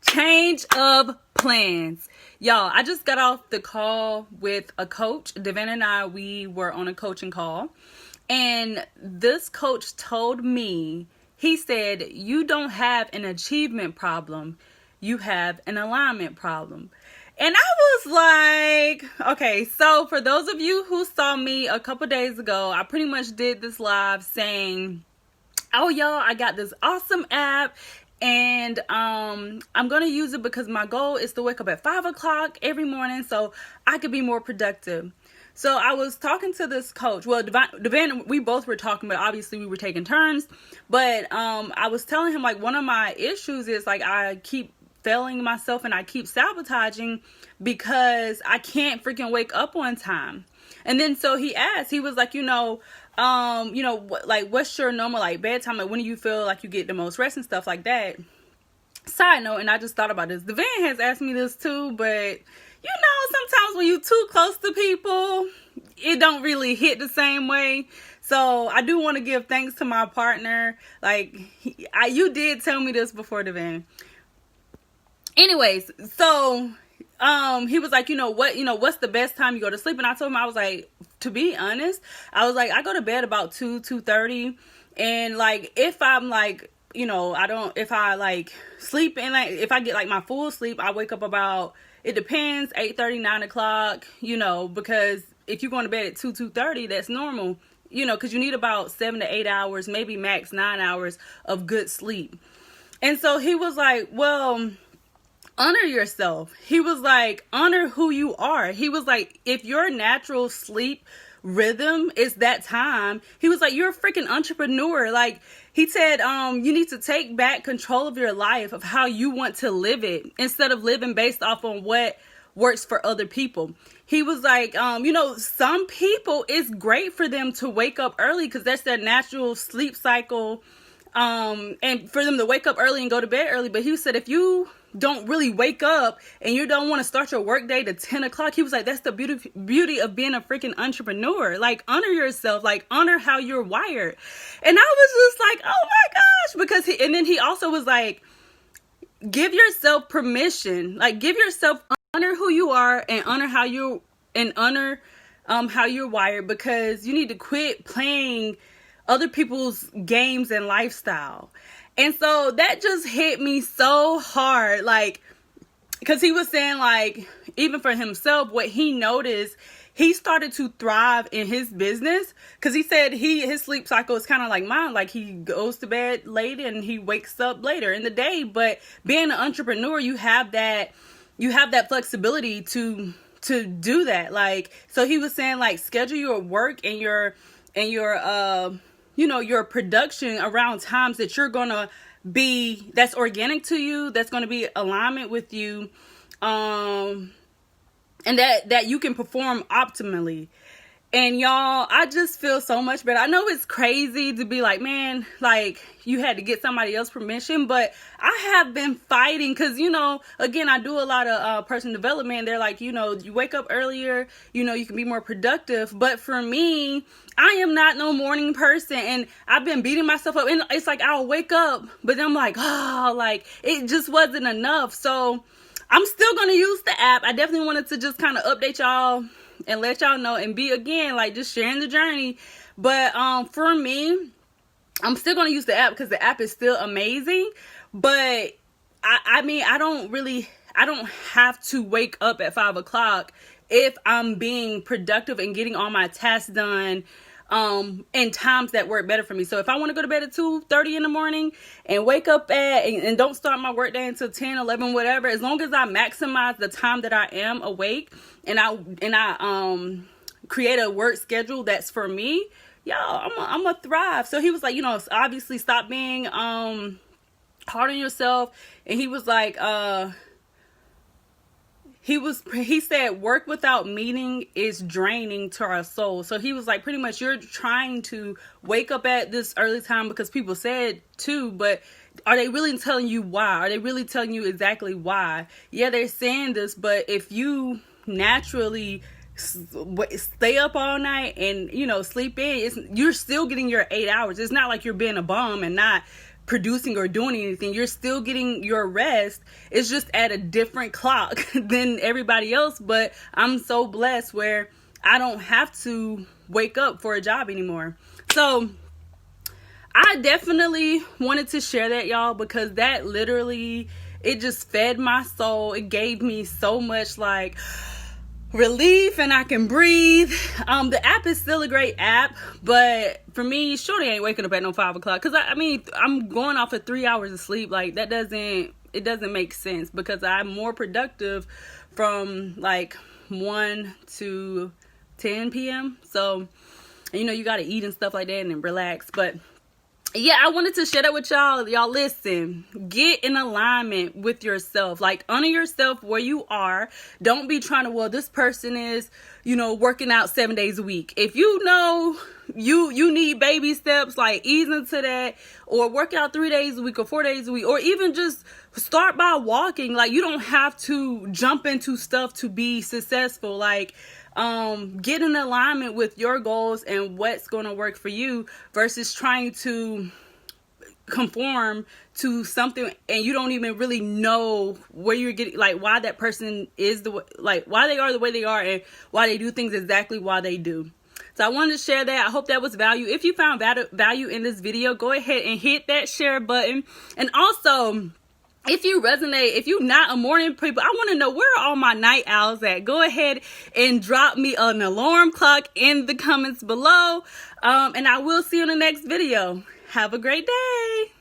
Change of plans. Y'all, I just got off the call with a coach. Devin and I, we were on a coaching call. And this coach told me, he said, you don't have an achievement problem. You have an alignment problem. And I was like, okay, so for those of you who saw me a couple days ago, I pretty much did this live saying, oh, y'all, I got this awesome app. And I'm going to use it because my goal is to wake up at 5 o'clock every morning so I could be more productive. So I was talking to this coach. Well, Devin, we both were talking, but obviously we were taking turns. But I was telling him, like, one of my issues is, like, I keep failing myself and I keep sabotaging because I can't freaking wake up on time. And then so he asked, he was like, like, what's your normal, like, bedtime? Like, when do you feel like you get the most rest and stuff like that? Side note, and I just thought about this. The van has asked me this too, but, sometimes when you too close to people, it don't really hit the same way. So I do want to give thanks to my partner. Like, you did tell me this before the van. Anyways, so he was like, what's the best time you go to sleep? And I told him, I was like, to be honest, I was like, I go to bed about 2:30. And like, if I'm like, if I like sleep and like, if I get like my full sleep, I wake up about, it depends, 8:30, 9 o'clock, because if you're going to bed at 2:30, that's normal, because you need about 7 to 8 hours, maybe max 9 hours of good sleep. And so he was like, well, honor yourself. He was like, honor who you are. He was like, if your natural sleep rhythm is that time, he was like, you're a freaking entrepreneur. Like, he said, you need to take back control of your life, of how you want to live it, instead of living based off on what works for other people. He was like, some people, it's great for them to wake up early because that's their natural sleep cycle, and for them to wake up early and go to bed early. But he said, if you don't really wake up and you don't want to start your work day to 10 o'clock, he was like, that's the beauty of being a freaking entrepreneur. Like, honor yourself, like, honor how you're wired. And I was just like, oh my gosh, because and then he also was like, give yourself permission, like, give yourself, honor who you are and honor how how you're wired, because you need to quit playing other people's games and lifestyle. And so that just hit me so hard, like, because he was saying, like, even for himself, what he noticed, he started to thrive in his business, because he said his sleep cycle is kind of like mine. Like, he goes to bed late and he wakes up later in the day. But being an entrepreneur, you have that flexibility to do that. Like, so he was saying, like, schedule your work and your your production around times that you're gonna be, that's organic to you, that's gonna be alignment with you, and that you can perform optimally. And y'all, I just feel so much better. I know it's crazy to be like, man, like, you had to get somebody else's permission, but I have been fighting because, again, I do a lot of personal development. They're like, you wake up earlier, you can be more productive. But for me, I am not no morning person, and I've been beating myself up. And it's like, I'll wake up, but then I'm like, oh, like, it just wasn't enough. So I'm still going to use the app. I definitely wanted to just kind of update y'all and let y'all know, and be, again, like, just sharing the journey. But for me, I'm still going to use the app because the app is still amazing. But I mean, I don't have to wake up at 5 o'clock if I'm being productive and getting all my tasks done in times that work better for me. So if I want to go to bed at 2:30 in the morning and wake up and don't start my work day until 10, 11, whatever, as long as I maximize the time that I am awake and I create a work schedule that's for me, y'all, I'm gonna thrive. So he was like, obviously stop being hard on yourself. And he was like, he said work without meaning is draining to our soul. So he was like, pretty much, you're trying to wake up at this early time because people said to, but are they really telling you why? Are they really telling you exactly why? Yeah, they're saying this, but if you naturally stay up all night and sleep in, you're still getting your 8 hours. It's not like you're being a bum and not producing or doing anything. You're still getting your rest. It's just at a different clock than everybody else. But I'm so blessed where I don't have to wake up for a job anymore. So I definitely wanted to share that, y'all, because that literally, it just fed my soul. It gave me so much like relief, and I can breathe. The app is still a great app, but for me, shorty ain't waking up at no 5 o'clock, because I mean, I'm going off of 3 hours of sleep. Like, that doesn't make sense, because I'm more productive from like 1 to 10 p.m. So, you know, you got to eat and stuff like that and then relax. But yeah, I wanted to share that with y'all. Y'all listen, get in alignment with yourself. Like, honor yourself where you are. Don't be trying to, well, this person is, you know, working out 7 days a week. If you know you need baby steps, like ease into that, or work out 3 days a week or 4 days a week, or even just start by walking. Like, you don't have to jump into stuff to be successful. Like, get in alignment with your goals and what's going to work for you, versus trying to conform to something and you don't even really know where you're getting, like, why that person is why they are the way they are, and why they do things exactly why they do. So I wanted to share that. I hope that was value. If you found value in this video, go ahead and hit that share button. And also, if you resonate, if you're not a morning people, I want to know, where are all my night owls at? Go ahead and drop me an alarm clock in the comments below. And I will see you in the next video. Have a great day.